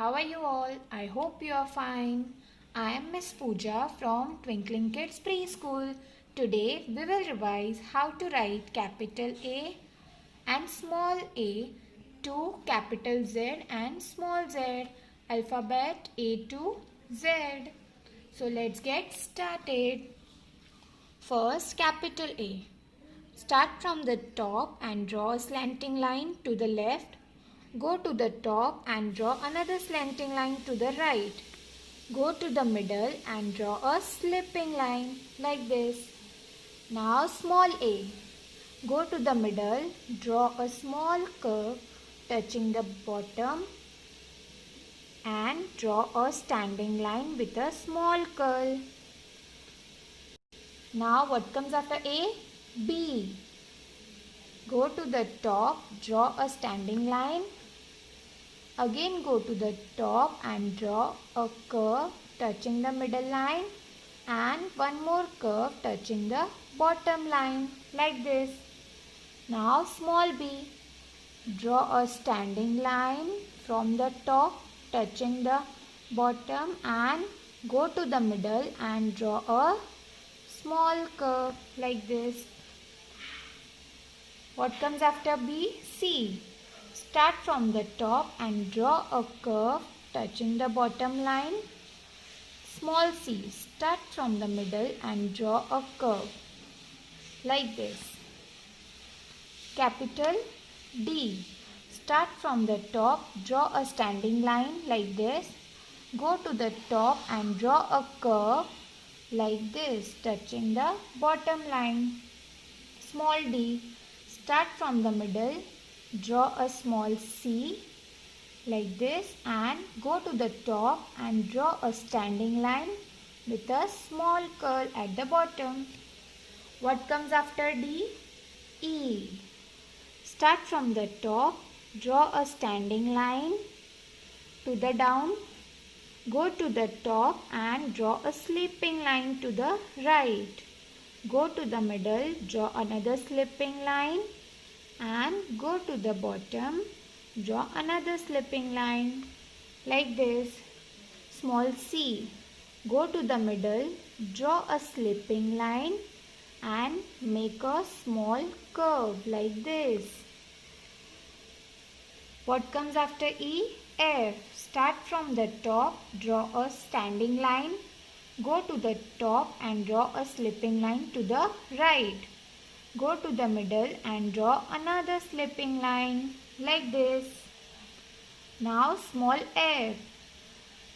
How are you all? I hope you are fine. I am Miss Pooja from Twinkling Kids Preschool. Today we will revise how to write capital A and small a to capital Z and small z, alphabet A to Z. So let's get started. First, capital A. Start from the top and draw a slanting line to the left. Go to the top and draw another slanting line to the right. Go to the middle and draw a slipping line like this. Now small a. Go to the middle, draw a small curve touching the bottom and draw a standing line with a small curl. Now what comes after A? B. Go to the top, draw a standing line. Again go to the top and draw a curve touching the middle line and one more curve touching the bottom line like this. Now small b. Draw a standing line from the top touching the bottom and go to the middle and draw a small curve like this. What comes after B? C. Start from the top and draw a curve touching the bottom line. Small c. Start from the middle and draw a curve like this. Capital D. Start from the top, draw a standing line like this. Go to the top and draw a curve like this touching the bottom line. Small d. Start from the middle, draw a small c like this and go to the top and draw a standing line with a small curl at the bottom. What comes after D? E. Start from the top, draw a standing line to the down. Go to the top and draw a slipping line to the right. Go to the middle, draw another slipping line and go to the bottom, draw another slipping line like this. Small c. Go to the middle, draw a slipping line and make a small curve like this. What comes after E? F. Start from the top, draw a standing line. Go to the top and draw a slipping line to the right. Go to the middle and draw another slipping line like this. Now small f.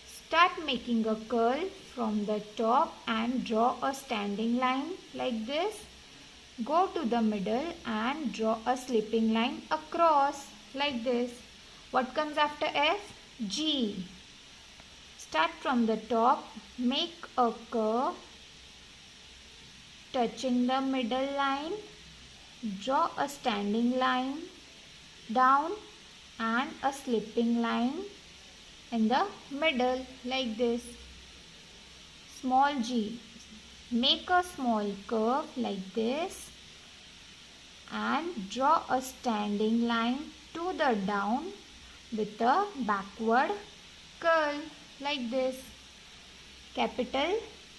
Start making a curl from the top and draw a standing line like this. Go to the middle and draw a slipping line across like this. What comes after F? G. Start from the top, make a curve touching the middle line, draw a standing line down and a slipping line in the middle like this. Small g. Make a small curve like this and draw a standing line to the down with a backward curl like this. Capital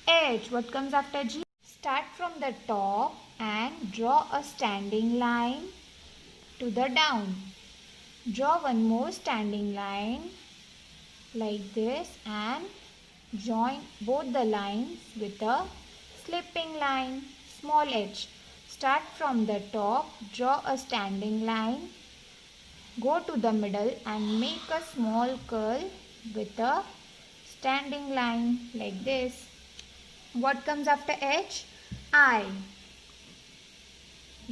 H. What comes after G? Start from the top and draw a standing line to the down. Draw one more standing line like this and join both the lines with a slipping line. Small h. Start from the top, draw a standing line. Go to the middle and make a small curl with a standing line like this. What comes after H? I.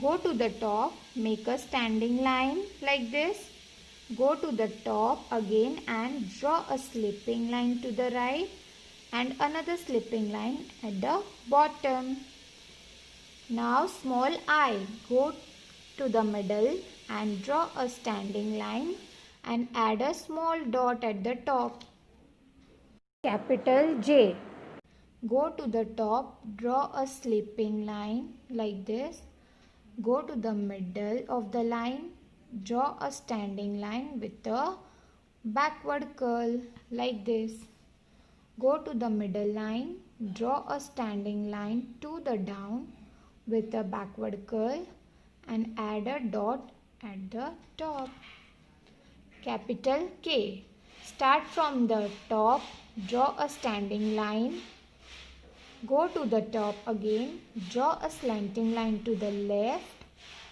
Go to the top, make a standing line like this. Go to the top again and draw a slipping line to the right and another slipping line at the bottom. Now small I. Go to the middle and draw a standing line and add a small dot at the top. Capital J. Go to the top, draw a slipping line like this. Go to the middle of the line, draw a standing line with a backward curl like this. Go to the middle line, draw a standing line to the down with a backward curl and add a dot at the top. Capital K. Start from the top, draw a standing line. Go to the top again, draw a slanting line to the left,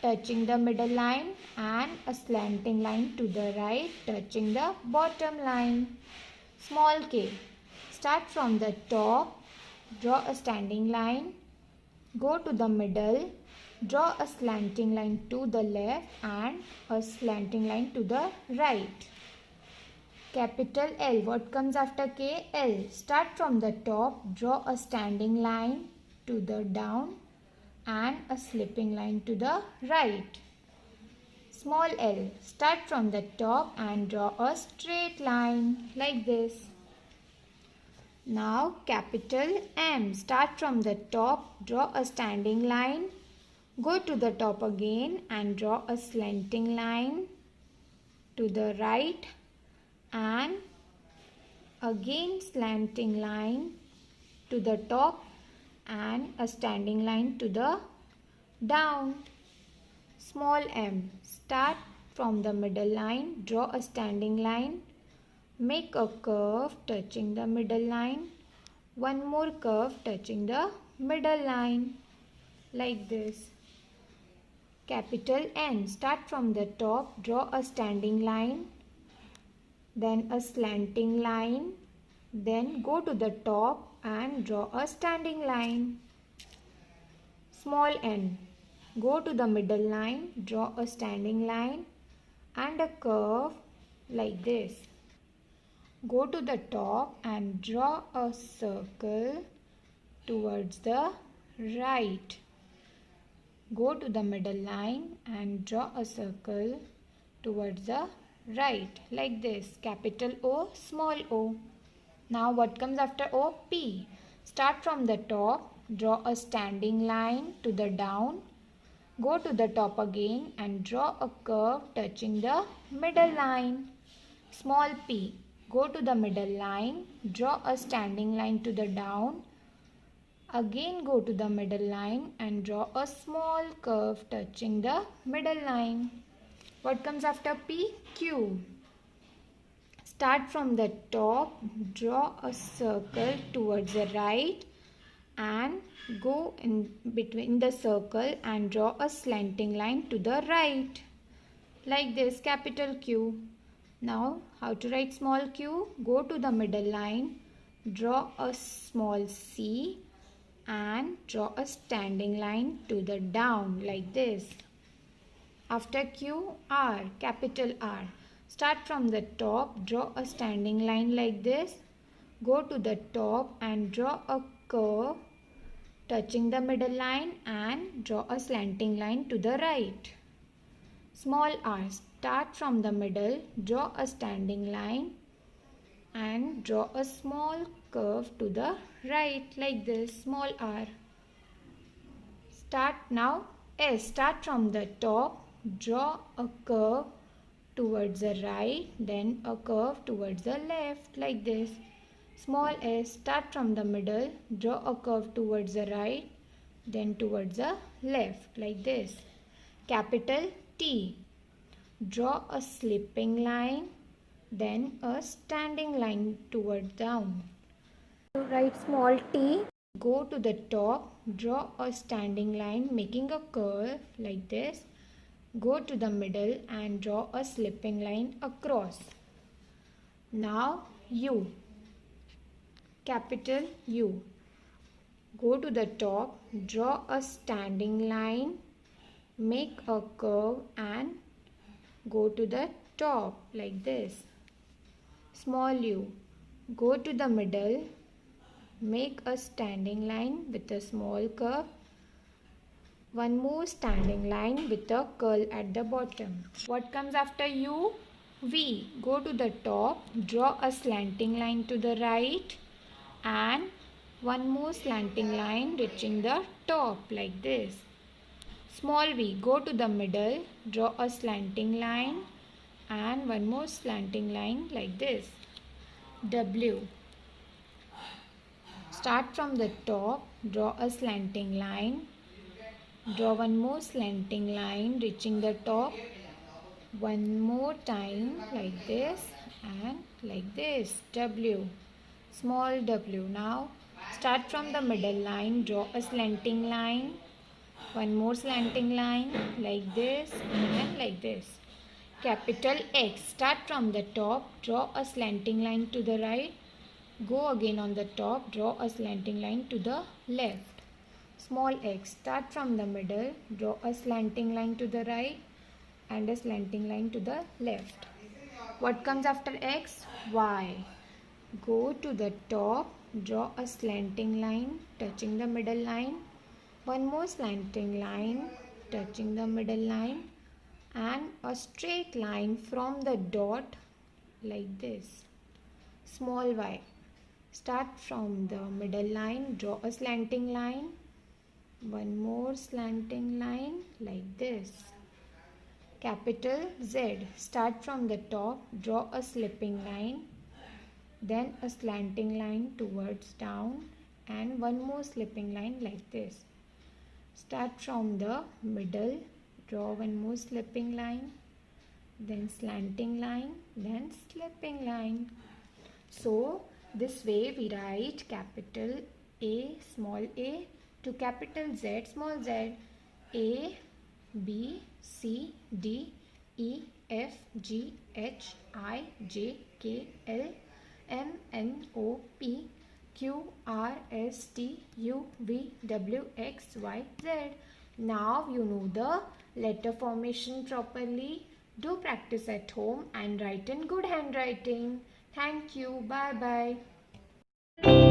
touching the middle line, and a slanting line to the right, touching the bottom line. Small k. Start from the top, draw a standing line, go to the middle, draw a slanting line to the left and a slanting line to the right. Capital L. What comes after K? L. Start from the top, draw a standing line to the down and a slipping line to the right. Small l. Start from the top and draw a straight line like this. Now capital M. Start from the top, draw a standing line, go to the top again and draw a slanting line to the right and again slanting line to the top and a standing line to the down. Small m. Start from the middle line, draw a standing line, make a curve touching the middle line, one more curve touching the middle line like this. Capital N. Start from the top, draw a standing line, then a slanting line, then go to the top and draw a standing line. Small n. Go to the middle line, draw a standing line and a curve like this. Go to the top and draw a circle towards the right. Go to the middle line and draw a circle towards the right like this. Capital O, small o. Now what comes after O? P. Start from the top, draw a standing line to the down, go to the top again and draw a curve touching the middle line. Small p. Go to the middle line, draw a standing line to the down, again go to the middle line and draw a small curve touching the middle line. What comes after P? Q. Start from the top, draw a circle towards the right and go in between the circle and draw a slanting line to the right like this. Capital Q. Now how to write small q? Go to the middle line, draw a small c and draw a standing line to the down like this. After Q, R, capital R. Start from the top, draw a standing line like this. Go to the top and draw a curve touching the middle line and draw a slanting line to the right. Small r. Start from the middle, draw a standing line and draw a small curve to the right like this. Small r. Start now S. Start from the top, draw a curve towards the right, then a curve towards the left like this. Small s. Start from the middle, draw a curve towards the right, then towards the left like this. Capital T. Draw a slipping line, then a standing line toward down. To write small t, go to the top, draw a standing line making a curve like this. Go to the middle and draw a slipping line across. Now U. Capital U. Go to the top, draw a standing line, make a curve and go to the top like this. Small u. Go to the middle, make a standing line with a small curve, one more standing line with a curl at the bottom. What comes after u? V. Go to the top, draw a slanting line to the right and one more slanting line reaching the top like this. Small v. Go to the middle, draw a slanting line and one more slanting line like this. W. Start from the top, draw a slanting line, draw one more slanting line reaching the top, one more time like this and like this. W, small w. Now start from the middle line, draw a slanting line, one more slanting line like this and like this. Capital X, start from the top, draw a slanting line to the right, go again on the top, draw a slanting line to the left. Small x, start from the middle, draw a slanting line to the right and a slanting line to the left. What comes after x? Y. Go to the top, draw a slanting line touching the middle line, one more slanting line touching the middle line and a straight line from the dot like this. Small y. Start from the middle line, draw a slanting line, one more slanting line like this. Capital Z. Start from the top, draw a slipping line, then a slanting line towards down and one more slipping line like this. Start from the middle, draw one more slipping line, then slanting line, then slipping line. So this way we write capital A small a to capital Z small z. A, B, C, D, E, F, G, H, I, J, K, L, M, N, O, P, Q, R, S, T, U, V, W, X, Y, Z. Now you know the letter formation properly. Do practice at home and write in good handwriting. Thank you. Bye bye.